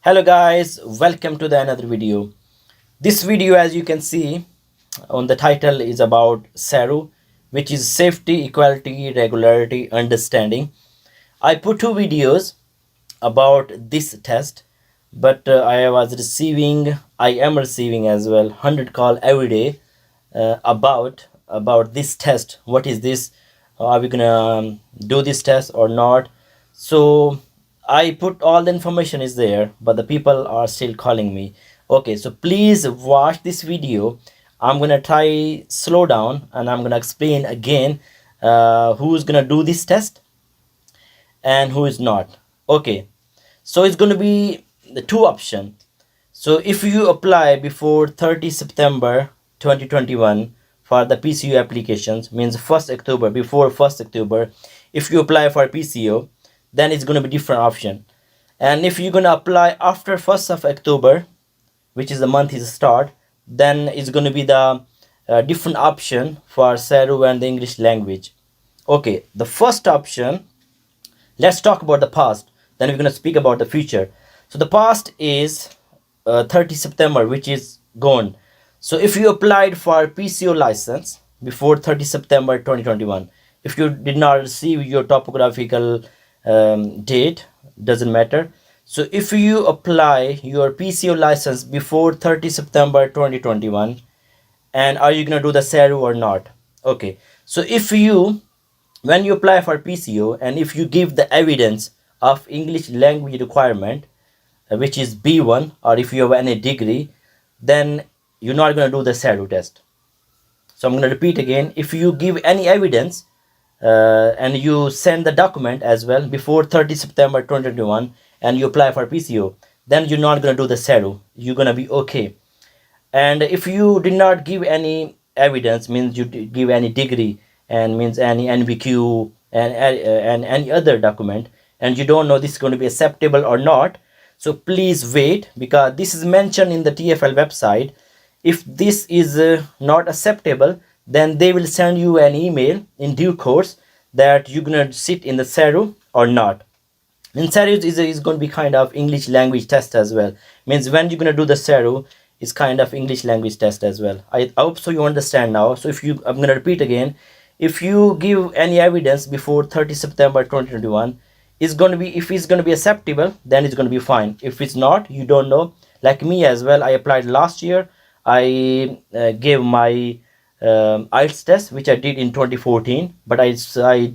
Hello guys, welcome to the another video. This video, as you can see on the title, is about SARU, which is safety, equality, regularity, understanding. I put two videos about this test, but I am receiving as well 100 call every day about this test. What is this? Are we gonna do this test or not? So I put all the information is there, but the people are still calling me. Okay, so please watch this video. I'm gonna try slow down and I'm gonna explain again who's gonna do this test and who is not. Okay, so it's going to be the two option. So if you apply before 30 September 2021 for the PCO applications, means 1st October, before 1st October, if you apply for PCO, then it's going to be different option. And if you're going to apply after 1st of October, which is the month is start, then it's going to be the different option for SERU and the English language. Okay, the first option, let's talk about the past, then we're going to speak about the future. So the past is 30 September, which is gone. So if you applied for PCO license before 30 September 2021, if you did not receive your topographical date, doesn't matter. So if you apply your PCO license before 30 September 2021, and are you going to do the SERU or not? Okay, so if you, when you apply for PCO and if you give the evidence of English language requirement, which is B1, or if you have any degree, then you're not going to do the SARU test. So I'm going to repeat again. If you give any evidence and you send the document as well before 30 September 2021 and you apply for PCO, then you're not going to do the SARU. You're going to be okay. And if you did not give any evidence, means you give any degree and means any NVQ and any other document, and you don't know this is going to be acceptable or not, so please wait, because this is mentioned in the TFL website. If this is not acceptable, then they will send you an email in due course that you're gonna sit in the SERU or not. And SERU is going to be kind of English language test as well. Means when you're gonna do the SERU, is kind of English language test as well. I hope so you understand now. So if you, I'm going to repeat again, if you give any evidence before 30 September 2021, is going to be, if it's going to be acceptable, then it's going to be fine. If it's not, you don't know. Like me as well, I applied last year. I gave my IELTS test, which I did in 2014, but I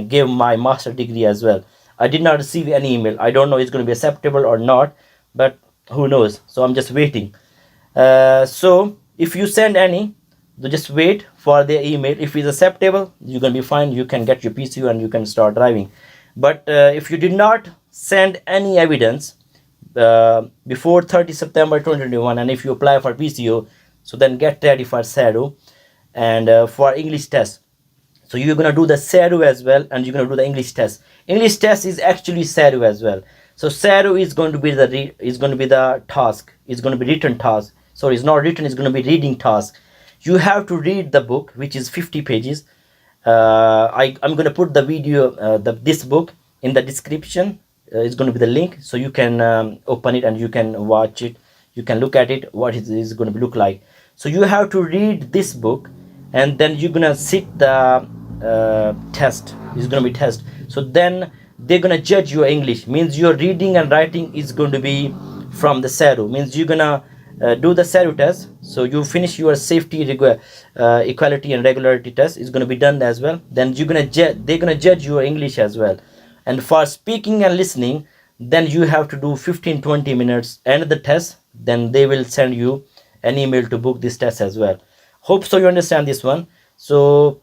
gave my master degree as well. I did not receive any email. I don't know it's going to be acceptable or not, but who knows. So I'm just waiting. So if you send any, just wait for the email. If it's acceptable, you're gonna be fine. You can get your PCO and you can start driving. But if you did not send any evidence before 30 September 2021, and if you apply for PCO, so then get ready for SERU and for English test. So you're gonna do the SERU as well, and you're gonna do the English test. English test is actually SERU as well. So SERU is going to be the task. It's going to be written task. So it's not written, it's going to be reading task. You have to read the book, which is 50 pages. I'm going to put the video, this book in the description. It's going to be the link, so you can open it and you can watch it. You can look at it, what it is going to look like. So you have to read this book, and then you're going to sit the test. It's going to be test. So then they're going to judge your English. Means your reading and writing is going to be from the SERU. Means you're going to do the SERU test. So you finish your safety, equality and regularity test is going to be done as well. Then you're going to they're going to judge your English as well. And for speaking and listening, then you have to do 15-20 minutes end the test. Then they will send you an email to book this test as well. Hope so you understand this one. So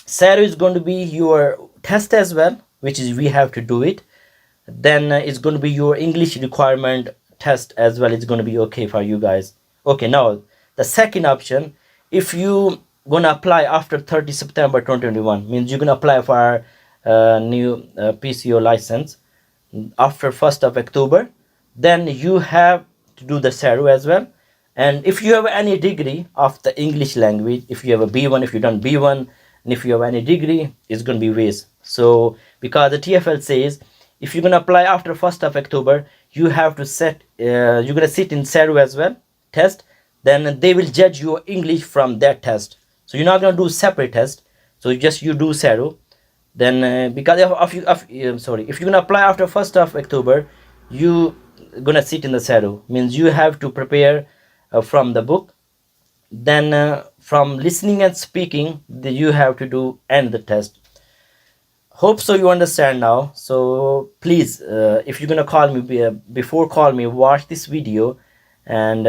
SERU is going to be your test as well, which is we have to do it. Then it's going to be your English requirement test as well. It's going to be okay for you guys. Okay, now the second option, if you going to apply after 30 September 2021, means you're going to apply for new PCO license after 1st of October, then you have to do the SERU as well. And if you have any degree of the English language, if you have a B1, if you've done B1, and if you have any degree, it's going to be waste. So because the TFL says if you're going to apply after 1st of October, you have to set you're gonna sit in SERU as well test. Then they will judge your English from that test. So you're not gonna do separate test. So you do SERU. Then because if you're gonna apply after 1st of October, you gonna sit in the SARU. Means you have to prepare from the book. Then from listening and speaking, you have to do end the test. Hope so you understand now. So please, if you're gonna call me before call me, watch this video, and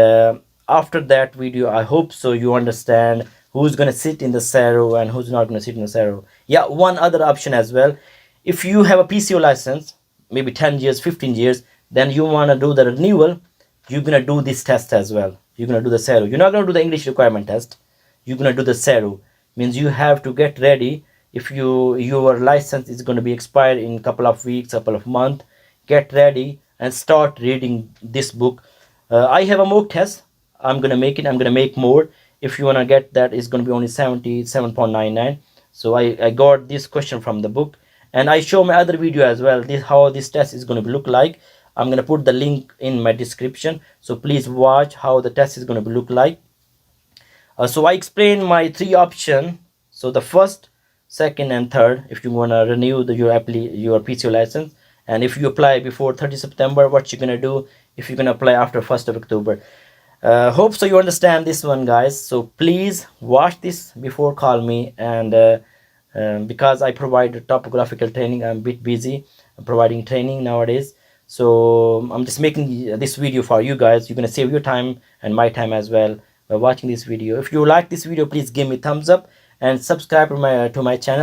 after that video, I hope so you understand who's gonna sit in the SARU and who's not gonna sit in the SARU. Yeah, one other option as well. If you have a PCO license, maybe 10 years, 15 years, then you wanna do the renewal, you're gonna do this test as well. You're gonna do the SARU. You're not gonna do the English requirement test. You're gonna do the SARU. Means you have to get ready. If your license is going to be expired in a couple of weeks, couple of months, get ready and start reading this book. I have a mock test. I'm going to make it. I'm going to make more. If you want to get that, it's going to be only 77.99. So I got this question from the book, and I show my other video as well, this how this test is going to look like. I'm going to put the link in my description, so please watch how the test is going to look like. So I explained my three options. So the first, second and third, if you want to renew your PCO license, and if you apply before 30 September, what you're gonna do if you're gonna apply after 1st of October. Hope so you understand this one, guys. So please watch this before call me, and because I provide topographical training, I'm a bit busy providing training nowadays. So I'm just making this video for you guys. You're gonna save your time and my time as well by watching this video. If you like this video, please give me thumbs up and subscribe to my channel.